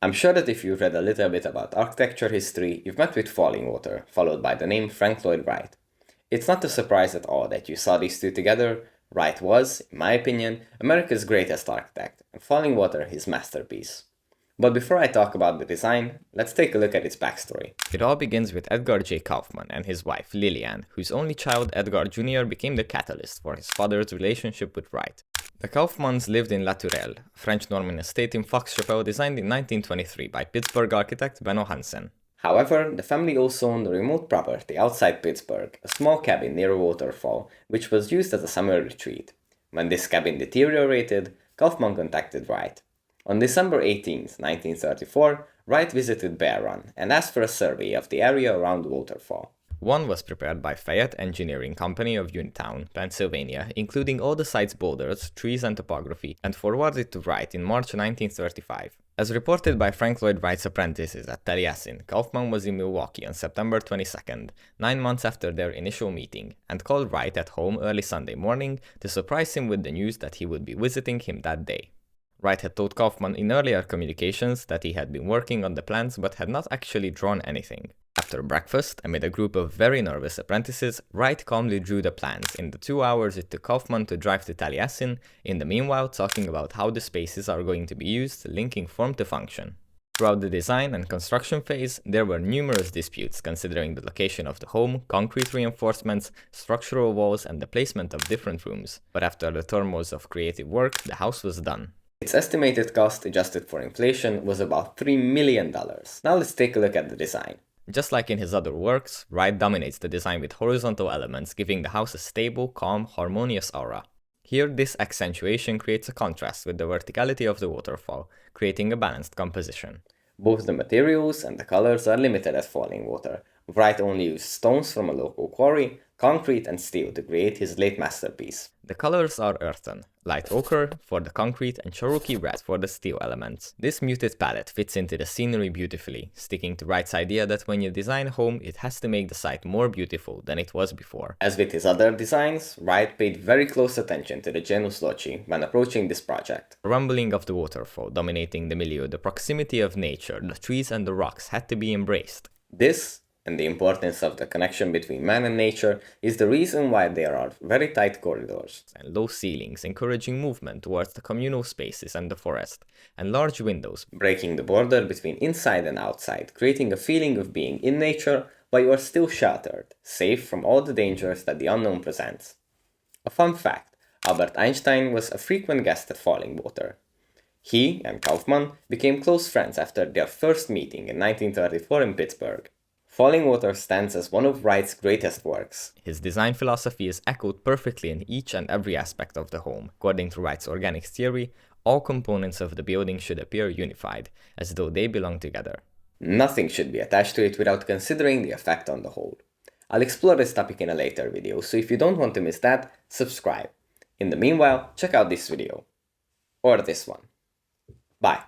I'm sure that if you've read a little bit about architecture history, you've met with Fallingwater, followed by the name Frank Lloyd Wright. It's not a surprise at all that you saw these two together. Wright was, in my opinion, America's greatest architect, and Fallingwater his masterpiece. But before I talk about the design, let's take a look at its backstory. It all begins with Edgar J. Kaufman and his wife Lillian, whose only child Edgar Jr. became the catalyst for his father's relationship with Wright. The Kaufmans lived in La Tourelle, a French Norman estate in Fox-Chapelle designed in 1923 by Pittsburgh architect Benno Hansen. However, the family also owned a remote property outside Pittsburgh, a small cabin near a waterfall, which was used as a summer retreat. When this cabin deteriorated, Kaufman contacted Wright. On December 18, 1934, Wright visited Bear Run and asked for a survey of the area around the waterfall. One was prepared by Fayette Engineering Company of Uniontown, Pennsylvania, including all the site's boulders, trees and topography, and forwarded to Wright in March 1935. As reported by Frank Lloyd Wright's apprentices at Taliesin, Kaufman was in Milwaukee on September 22nd, 9 months after their initial meeting, and called Wright at home early Sunday morning to surprise him with the news that he would be visiting him that day. Wright had told Kaufman in earlier communications that he had been working on the plans but had not actually drawn anything. After breakfast, amid a group of very nervous apprentices, Wright calmly drew the plans in the 2 hours it took Kaufman to drive to Taliesin, in the meanwhile talking about how the spaces are going to be used, linking form to function. Throughout the design and construction phase, there were numerous disputes considering the location of the home, concrete reinforcements, structural walls, and the placement of different rooms. But after the turmoils of creative work, the house was done. Its estimated cost, adjusted for inflation, was about $3 million. Now let's take a look at the design. Just like in his other works, Wright dominates the design with horizontal elements, giving the house a stable, calm, harmonious aura. Here, this accentuation creates a contrast with the verticality of the waterfall, creating a balanced composition. Both the materials and the colors are limited at Fallingwater. Wright only used stones from a local quarry, concrete and steel to create his late masterpiece. The colors are earthen, light ochre for the concrete and Cherokee red for the steel elements. This muted palette fits into the scenery beautifully, sticking to Wright's idea that when you design a home, it has to make the site more beautiful than it was before. As with his other designs, Wright paid very close attention to the genus loci when approaching this project. The rumbling of the waterfall dominating the milieu, the proximity of nature, the trees and the rocks had to be embraced. This, and the importance of the connection between man and nature, is the reason why there are very tight corridors and low ceilings encouraging movement towards the communal spaces and the forest, and large windows breaking the border between inside and outside, creating a feeling of being in nature but you are still sheltered, safe from all the dangers that the unknown presents. A fun fact, Albert Einstein was a frequent guest at Fallingwater. He and Kaufman became close friends after their first meeting in 1934 in Pittsburgh. Fallingwater stands as one of Wright's greatest works. His design philosophy is echoed perfectly in each and every aspect of the home. According to Wright's organics theory, all components of the building should appear unified, as though they belong together. Nothing should be attached to it without considering the effect on the whole. I'll explore this topic in a later video, so if you don't want to miss that, subscribe. In the meanwhile, check out this video. Or this one. Bye.